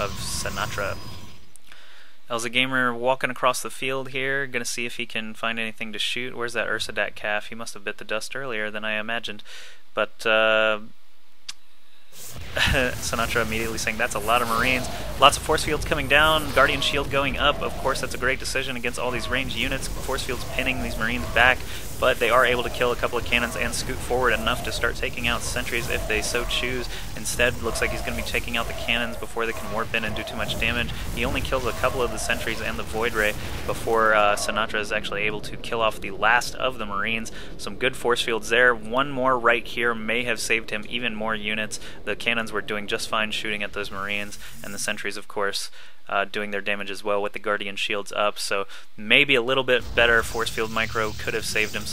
of Sinatra. LzGaMeR walking across the field here, gonna see if he can find anything to shoot. Where's that Ursadat calf? He must have bit the dust earlier than I imagined. But Sinatra immediately saying that's a lot of Marines. Lots of force fields coming down, Guardian Shield going up. Of course, that's a great decision against all these ranged units. Force fields pinning these Marines back, but they are able to kill a couple of cannons and scoot forward enough to start taking out sentries if they so choose. Instead, looks like he's going to be taking out the cannons before they can warp in and do too much damage. He only kills a couple of the sentries and the Void Ray before Sinatra is actually able to kill off the last of the Marines. Some good force fields there. One more right here may have saved him even more units. The cannons were doing just fine shooting at those Marines, and the sentries, of course, doing their damage as well with the Guardian Shields up. So maybe a little bit better force field micro could have saved him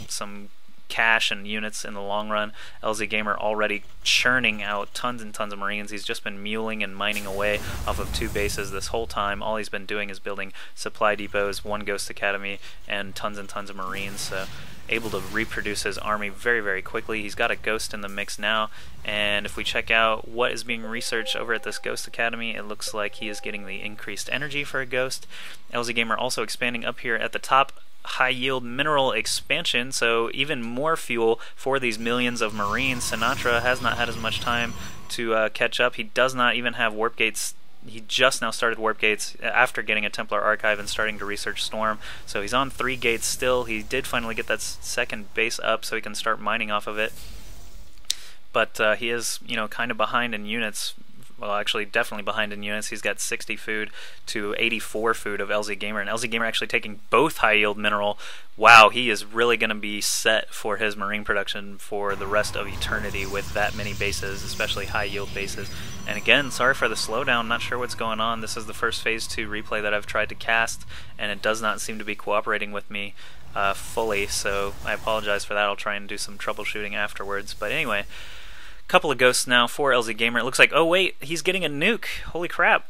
some cash and units in the long run. LzGaMeR already churning out tons and tons of Marines. He's just been muling and mining away off of 2 bases this whole time. All he's been doing is building supply depots, 1 Ghost Academy, and tons of Marines. So able to reproduce his army very, very quickly. He's got a Ghost in the mix now, and if we check out what is being researched over at this Ghost Academy, it looks like he is getting the increased energy for a Ghost. LzGaMeR also expanding up here at the top, high yield mineral expansion, so even more fuel for these millions of Marines. Sinatra has not had as much time to catch up. He does not even have warp gates. He just now started warp gates after getting a Templar archive and starting to research Storm, so he's on 3 gates still. He did finally get that second base up so he can start mining off of it, but he is, you know, kind of behind in units. Well, actually, definitely behind in units. He's got 60 food to 84 food of LzGaMeR, and LzGaMeR actually taking both high yield mineral. Wow, he is really going to be set for his Marine production for the rest of eternity with that many bases, especially high yield bases. And again, sorry for the slowdown, not sure what's going on. This is the first Phase 2 replay that I've tried to cast, and it does not seem to be cooperating with me fully, so I apologize for that. I'll try and do some troubleshooting afterwards. But anyway, couple of ghosts now for LzGaMeR. It looks like, oh wait, he's getting a nuke. Holy crap.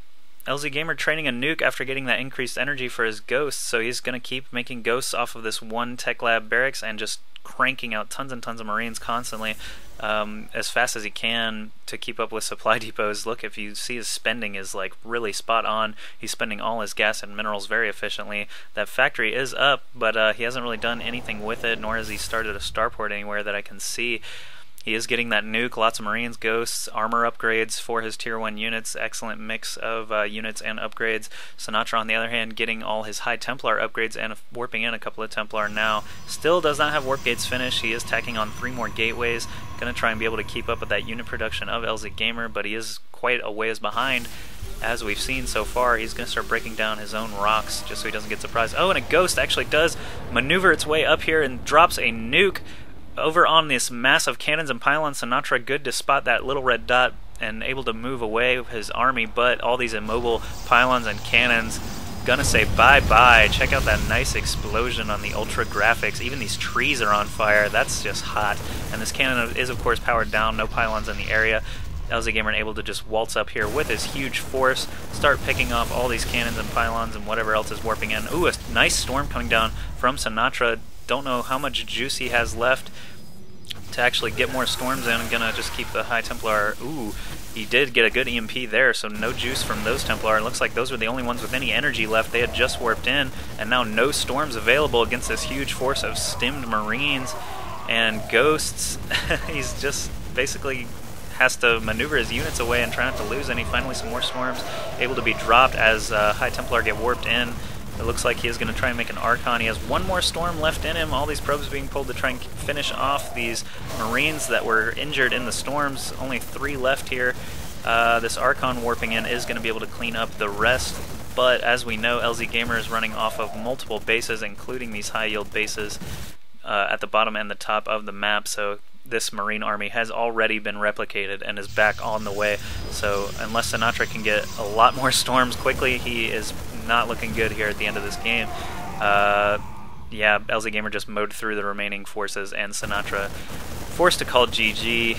LzGaMeR training a nuke after getting that increased energy for his ghosts, so he's going to keep making ghosts off of this 1 Tech Lab barracks and just cranking out tons and tons of Marines constantly as fast as he can to keep up with supply depots. Look, if you see his spending is like really spot on. He's spending all his gas and minerals very efficiently. That factory is up, but he hasn't really done anything with it, nor has he started a starport anywhere that I can see. He is getting that nuke, lots of Marines, Ghosts, armor upgrades for his Tier 1 units, excellent mix of units and upgrades. Sinatra, on the other hand, getting all his High Templar upgrades and warping in a couple of Templar now. Still does not have warp gates finished. He is tacking on 3 more gateways. Going to try and be able to keep up with that unit production of LzGaMeR, but he is quite a ways behind. As we've seen so far, he's going to start breaking down his own rocks just so he doesn't get surprised. Oh, and a Ghost actually does maneuver its way up here and drops a nuke over on this mass of cannons and pylons. Sinatra good to spot that little red dot and able to move away with his army, but all these immobile pylons and cannons gonna say bye-bye. Check out that nice explosion on the ultra graphics. Even these trees are on fire. That's just hot. And this cannon is, of course, powered down. No pylons in the area. LzGaMeR able to just waltz up here with his huge force, start picking off all these cannons and pylons and whatever else is warping in. Ooh, a nice storm coming down from Sinatra. Don't know how much juice he has left to actually get more storms in. I'm gonna just keep the High Templar. Ooh, he did get a good EMP there, so no juice from those Templar. It looks like those were the only ones with any energy left. They had just warped in, and now no storms available against this huge force of stimmed Marines and Ghosts. He's just basically has to maneuver his units away and try not to lose any. Finally, some more storms able to be dropped as High Templar get warped in. It looks like he is going to try and make an Archon. He has 1 more storm left in him. All these probes being pulled to try and finish off these Marines that were injured in the storms. Only 3 left here. This Archon warping in is going to be able to clean up the rest. But as we know, LzGaMeR is running off of multiple bases, including these high yield bases at the bottom and the top of the map. So this Marine army has already been replicated and is back on the way. So unless Sinatra can get a lot more storms quickly, he is not looking good here at the end of this game. Yeah, LzGaMeR just mowed through the remaining forces, and Sinatra forced to call GG.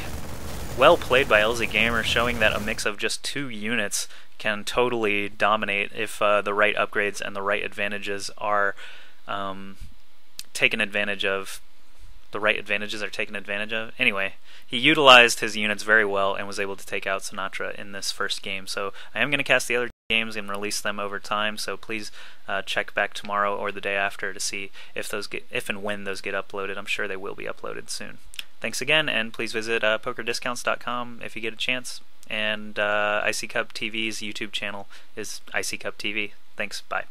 Well played by LzGaMeR, showing that a mix of just 2 units can totally dominate if the right upgrades and the right advantages are taken advantage of. the right advantages are taken advantage of. Anyway, he utilized his units very well and was able to take out Sinatra in this first game. So I am going to cast the other games and release them over time, so please check back tomorrow or the day after to see if and when those get uploaded. I'm sure they will be uploaded soon. Thanks again, and please visit pokerdiscounts.com if you get a chance. And IC Cup TV's YouTube channel is IC Cup TV. Thanks, bye.